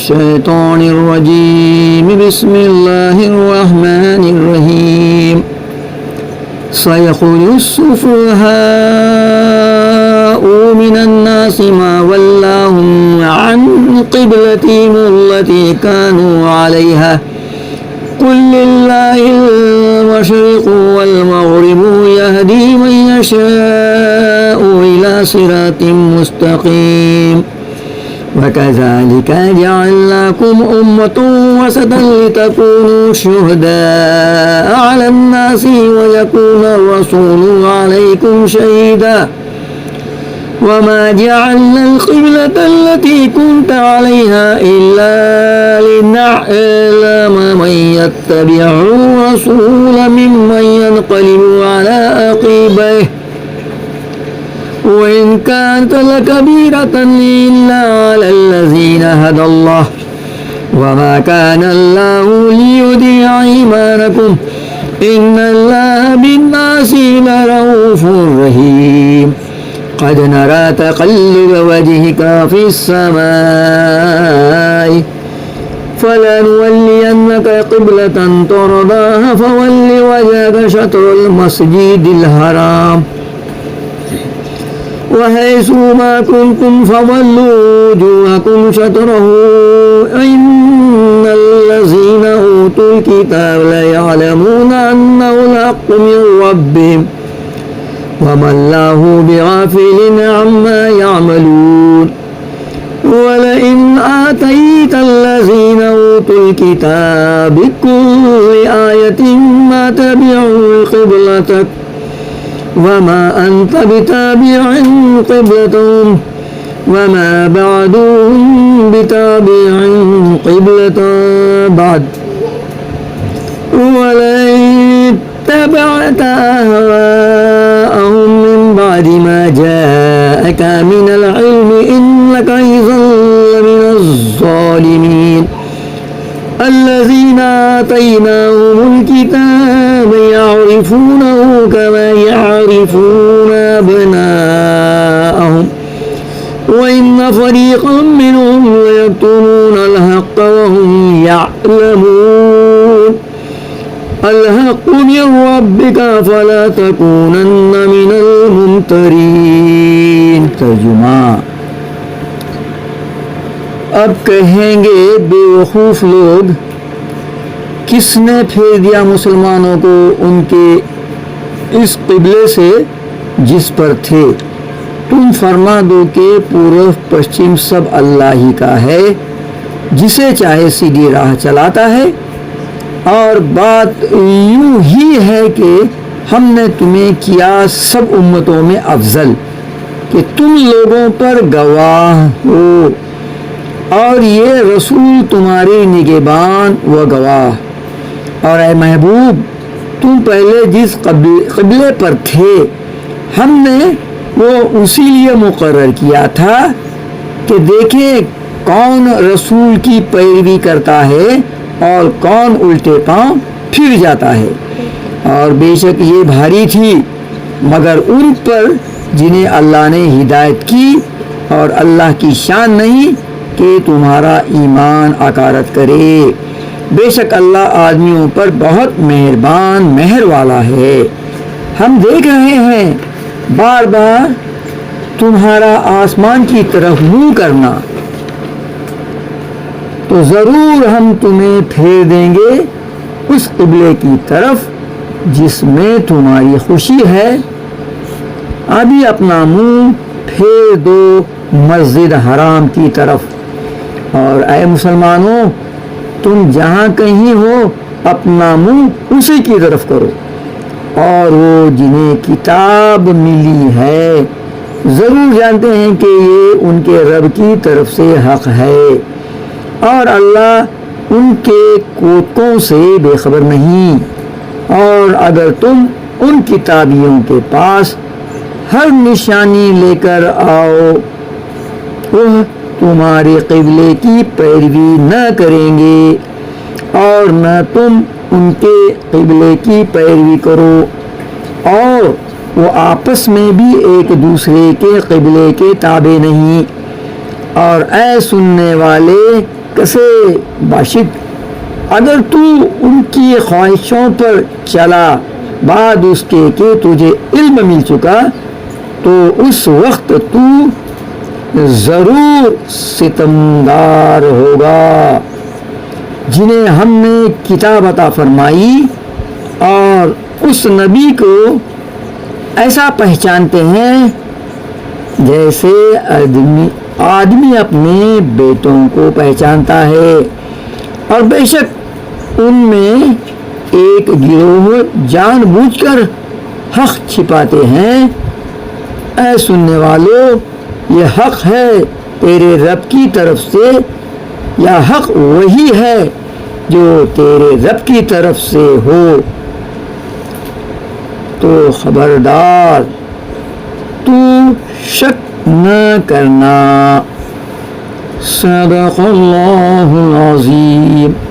الشيطان الرجيم بسم الله الرحمن الرحيم سيقول السفهاء من الناس ما ولاهم عن قبلتهم التي كانوا عليها قل لله المشرق والمغرب يهدي من يشاء إلى صراط مستقيم وكذلك جعلناكم أمة وسطا لتكونوا شهداء على الناس ويكون الرسول عليكم شهيدا وما جعلنا القبلة التي كنت عليها إلا لنعلم من يتبع الرسول ممن ينقلب على عقبيه وإن كانت لكبيرة إلا على الذين هدى الله وما كان الله ليضيع إيمانكم إن الله بالناس لرؤوف رحيم قد نرى تقلب وجهك في السماء فلنولينك قبلة ترضاها فول وجهك شطر المسجد الحرام وحيث ما كنتم فولوا وجوهكم شطره إن الذين أوتوا الكتاب ليعلمون أنه الحق من ربهم وما الله بغافل عما يعملون ولئن آتيت الذين أوتوا الكتاب بكل آية ما تبعوا قبلتك وما أنت بتابع قبلتهم وما بعدهم بتابع قبلة بعد ولئن اتبعت أهواءهم من بعد ما جاءك من العلم إنك إذا لمن الظالمين الذين آتيناهم الكتاب يعرفونه كما يعرفون أبناءهم وإن فريقا منهم ليكتمون الحق وهم يعلمون الحق من ربك فلا تكونن من الممترين. ترجمہ: اب کہیں گے بیوقوف لوگ، کس نے پھیر دیا مسلمانوں کو ان کے اس قبلے سے جس پر تھے؟ تم فرما دو کہ پورب پشچم سب اللہ ہی کا ہے، جسے چاہے سیدھی راہ چلاتا ہے، اور بات یوں ہی ہے کہ ہم نے تمہیں کیا سب امتوں میں افضل کہ تم لوگوں پر گواہ ہو، اور یہ رسول تمہاری نگہبان و گواہ۔ اور اے محبوب، تم پہلے جس قبلے پر تھے ہم نے وہ اسی لیے مقرر کیا تھا کہ دیکھیں کون رسول کی پیروی کرتا ہے اور کون الٹے پاؤں پھر جاتا ہے، اور بے شک یہ بھاری تھی مگر ان پر جنہیں اللہ نے ہدایت کی، اور اللہ کی شان نہیں کہ تمہارا ایمان اکارت کرے، بے شک اللہ آدمیوں پر بہت مہربان مہر والا ہے۔ ہم دیکھ رہے ہیں بار بار تمہارا آسمان کی طرف منہ کرنا، تو ضرور ہم تمہیں پھیر دیں گے اس قبلے کی طرف جس میں تمہاری خوشی ہے۔ ابھی اپنا منہ پھیر دو مسجد حرام کی طرف، اور اے مسلمانوں، تم جہاں کہیں ہو اپنا منہ اسی کی طرف کرو، اور وہ جنہیں کتاب ملی ہے ضرور جانتے ہیں کہ یہ ان کے رب کی طرف سے حق ہے، اور اللہ ان کے کوتکوں سے بے خبر نہیں۔ اور اگر تم ان کتابیوں کے پاس ہر نشانی لے کر آؤ، وہ تمہارے قبلے کی پیروی نہ کریں گے اور نہ تم ان کے قبلے کی پیروی کرو، اور وہ آپس میں بھی ایک دوسرے کے قبلے کے تابع نہیں۔ اور اے سننے والے، کسے باشد اگر تو ان کی خواہشوں پر چلا بعد اس کے کہ تجھے علم مل چکا تو اس وقت تو ضرور ستمگار ہوگا جنہیں ہم نے کتاب عطا فرمائی اور اس نبی کو ایسا پہچانتے ہیں جیسے آدمی اپنے بیٹوں کو پہچانتا ہے، اور بے شک ان میں ایک گروہ جان بوجھ کر حق چھپاتے ہیں۔ اے سننے والو، یہ حق ہے تیرے رب کی طرف سے، یا حق وہی ہے جو تیرے رب کی طرف سے ہو، تو خبردار تو شک نہ کرنا۔ صدق اللہ العظیم۔